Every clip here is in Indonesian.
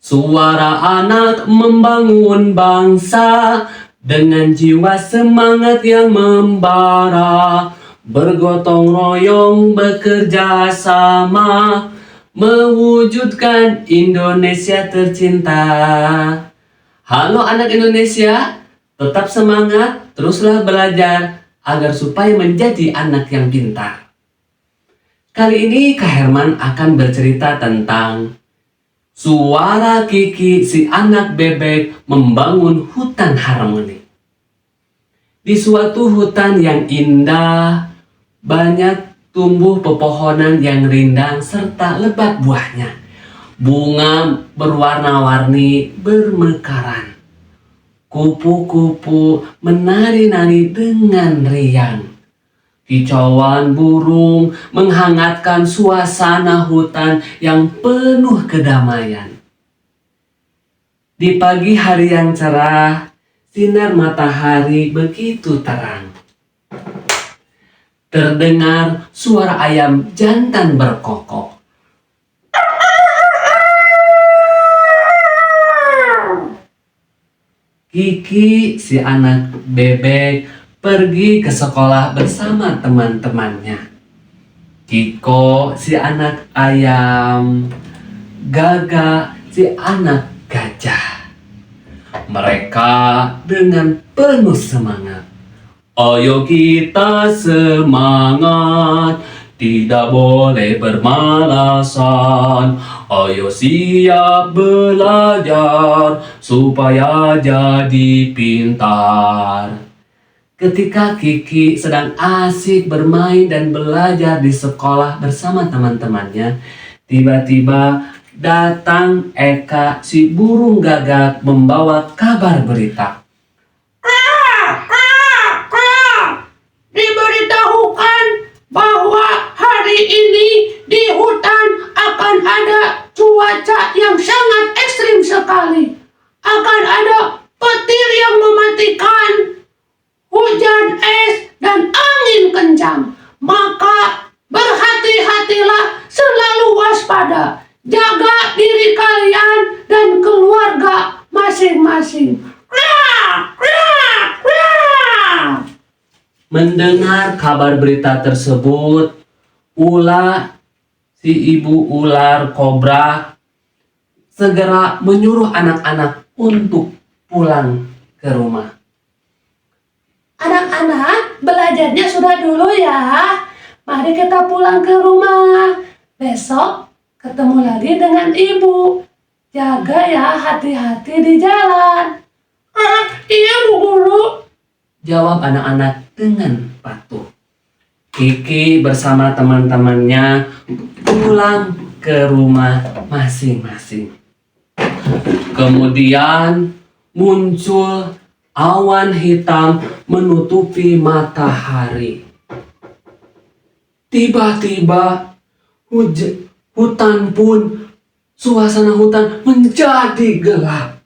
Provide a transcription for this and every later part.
Suara anak membangun bangsa dengan jiwa semangat yang membara, bergotong royong bekerja sama, mewujudkan Indonesia tercinta. Halo anak Indonesia, tetap semangat, teruslah belajar agar supaya menjadi anak yang pintar. Kali ini Kak Herman akan bercerita tentang suara Kiki si anak bebek membangun hutan harmoni. Di suatu hutan yang indah, banyak tumbuh pepohonan yang rindang serta lebat buahnya. Bunga berwarna-warni bermekaran. Kupu-kupu menari-nari dengan riang. Kicauan burung menghangatkan suasana hutan yang penuh kedamaian. Di pagi hari yang cerah, sinar matahari begitu terang. Terdengar suara ayam jantan berkokok. Kiki si anak bebek pergi ke sekolah bersama teman-temannya. Kiko si anak ayam, Gaga si anak gajah. Mereka dengan penuh semangat. Ayo kita semangat, tidak boleh bermalasan. Ayo siap belajar supaya jadi pintar. Ketika Kiki sedang asik bermain dan belajar di sekolah bersama teman-temannya, tiba-tiba datang Eka si burung gagak membawa kabar berita. Diberitahukan bahwa hari ini di hutan akan ada cuaca yang sangat ekstrim sekali. Akan ada petir yang mematikan, hujan es, dan angin kencang. Maka berhati-hatilah, selalu waspada. Jaga diri kalian dan keluarga masing-masing. Mendengar kabar berita tersebut, Ula, si ibu ular kobra, segera menyuruh anak-anak untuk pulang ke rumah. Anak-anak, belajarnya sudah dulu ya. Mari kita pulang ke rumah. Besok ketemu lagi dengan ibu. Jaga ya, hati-hati di jalan. Iya Bu Guru. Jawab anak-anak dengan patuh. Kiki bersama teman-temannya pulang ke rumah masing-masing. Kemudian muncul awan hitam menutupi matahari. Tiba-tiba hutan pun, suasana hutan menjadi gelap.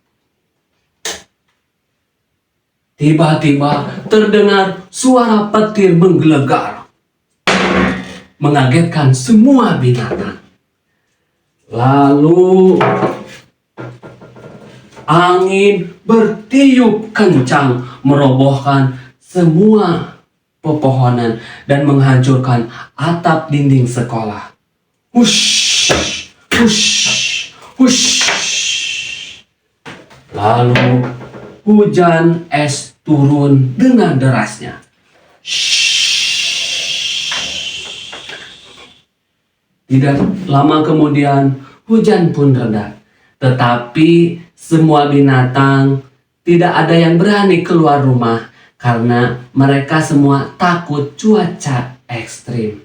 Tiba-tiba terdengar suara petir menggelegar, mengagetkan semua binatang. Lalu angin bertiup kencang merobohkan semua pepohonan dan menghancurkan atap dinding sekolah. Hush, hush, hush. Lalu hujan es turun dengan derasnya. Tidak lama kemudian hujan pun reda. Tetapi semua binatang tidak ada yang berani keluar rumah karena mereka semua takut cuaca ekstrim.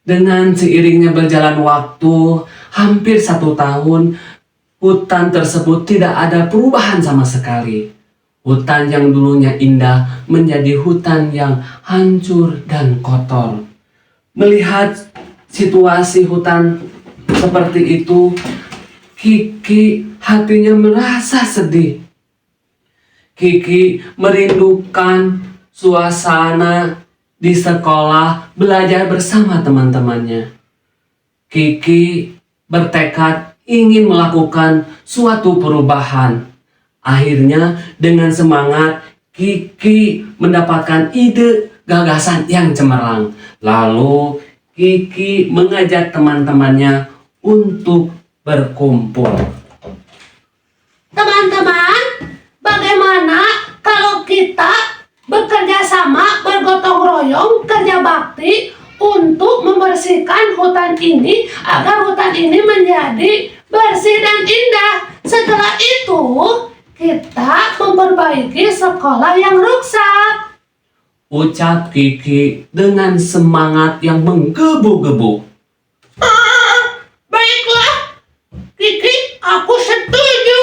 Dengan seiringnya berjalan waktu, hampir 1 tahun, hutan tersebut tidak ada perubahan sama sekali. Hutan yang dulunya indah menjadi hutan yang hancur dan kotor. Melihat situasi hutan seperti itu, Kiki hatinya merasa sedih. Kiki merindukan suasana di sekolah belajar bersama teman-temannya. Kiki bertekad ingin melakukan suatu perubahan. Akhirnya dengan semangat Kiki mendapatkan ide gagasan yang cemerlang. Lalu Kiki mengajak teman-temannya untuk berkumpul. Teman-teman, bagaimana kalau kita bekerja sama, bergotong royong, kerja bakti untuk membersihkan hutan ini agar hutan ini menjadi bersih dan indah. Setelah itu, kita memperbaiki sekolah yang rusak. Ucap Kiki dengan semangat yang menggebu-gebu. Baiklah, Kiki, aku setuju.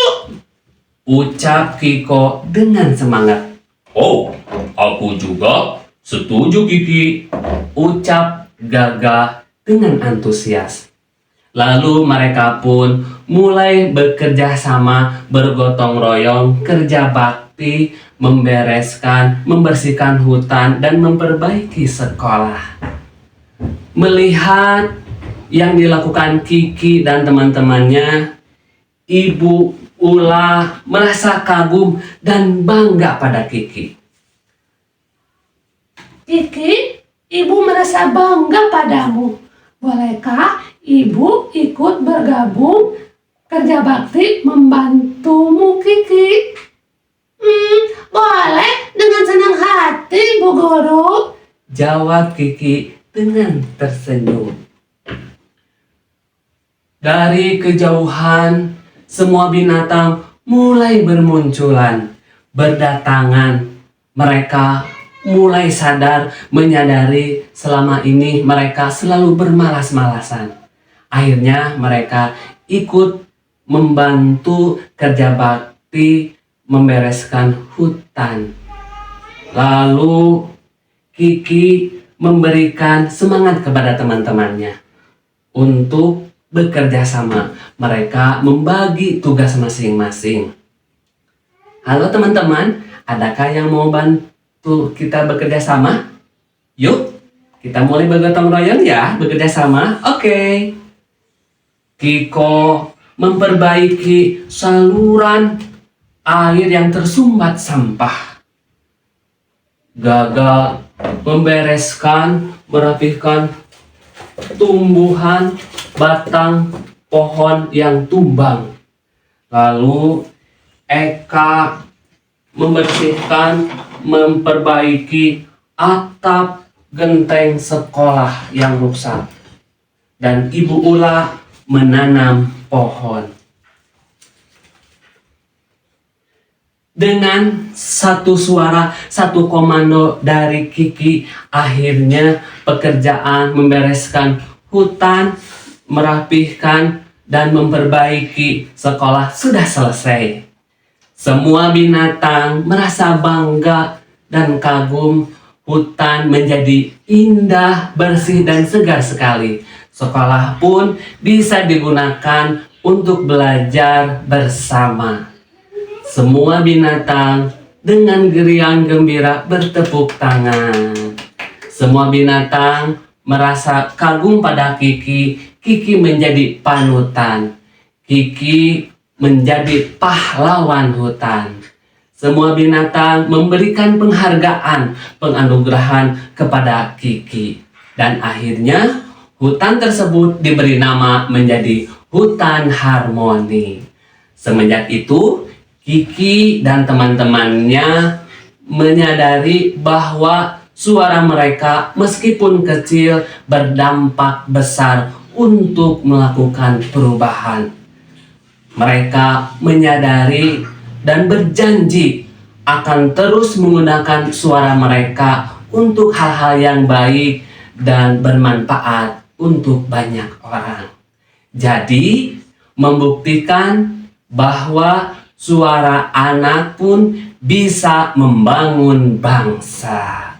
Ucap Kiko dengan semangat. Oh, aku juga setuju Kiki. Ucap Gagah dengan antusias. Lalu mereka pun mulai bekerja sama, bergotong royong, kerja bakti, membersihkan hutan, dan memperbaiki sekolah. Melihat yang dilakukan Kiki dan teman-temannya, Ibu Ula merasa kagum dan bangga pada Kiki. Kiki, Ibu merasa bangga padamu. Bolehkah Ibu ikut bergabung kerja bakti membantumu, Kiki? Boleh, dengan senang hati, Bu Guru. Jawab Kiki dengan tersenyum. Dari kejauhan, semua binatang mulai bermunculan, berdatangan. Mereka mulai menyadari selama ini mereka selalu bermalas-malasan. Akhirnya mereka ikut membantu kerja bakti membereskan hutan. Lalu Kiki memberikan semangat kepada teman-temannya untuk bekerja sama. Mereka membagi tugas masing-masing. Halo teman-teman, adakah yang mau bantu kita bekerja sama? Yuk, kita mulai bergotong royong ya, bekerja sama. Oke. Kiko memperbaiki saluran air yang tersumbat sampah. Gagah merapihkan tumbuhan batang pohon yang tumbang. Lalu Eka memperbaiki atap genteng sekolah yang rusak. Dan Ibu Ula menanam pohon. Dengan satu suara, satu komando dari Kiki, akhirnya pekerjaan membereskan hutan, merapihkan, dan memperbaiki sekolah sudah selesai. Semua binatang merasa bangga dan kagum. Hutan menjadi indah, bersih, dan segar sekali. Sekolah pun bisa digunakan untuk belajar bersama. Semua binatang dengan riang gembira bertepuk tangan. Semua binatang merasa kagum pada Kiki. Kiki menjadi panutan. Kiki menjadi pahlawan hutan. Semua binatang memberikan penghargaan, penganugerahan kepada Kiki. Dan akhirnya hutan tersebut diberi nama menjadi hutan harmoni. Semenjak itu, Kiki dan teman-temannya menyadari bahwa suara mereka meskipun kecil berdampak besar untuk melakukan perubahan. Mereka menyadari dan berjanji akan terus menggunakan suara mereka untuk hal-hal yang baik dan bermanfaat untuk banyak orang. Jadi, membuktikan bahwa suara anak pun bisa membangun bangsa.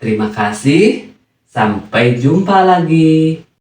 Terima kasih, sampai jumpa lagi.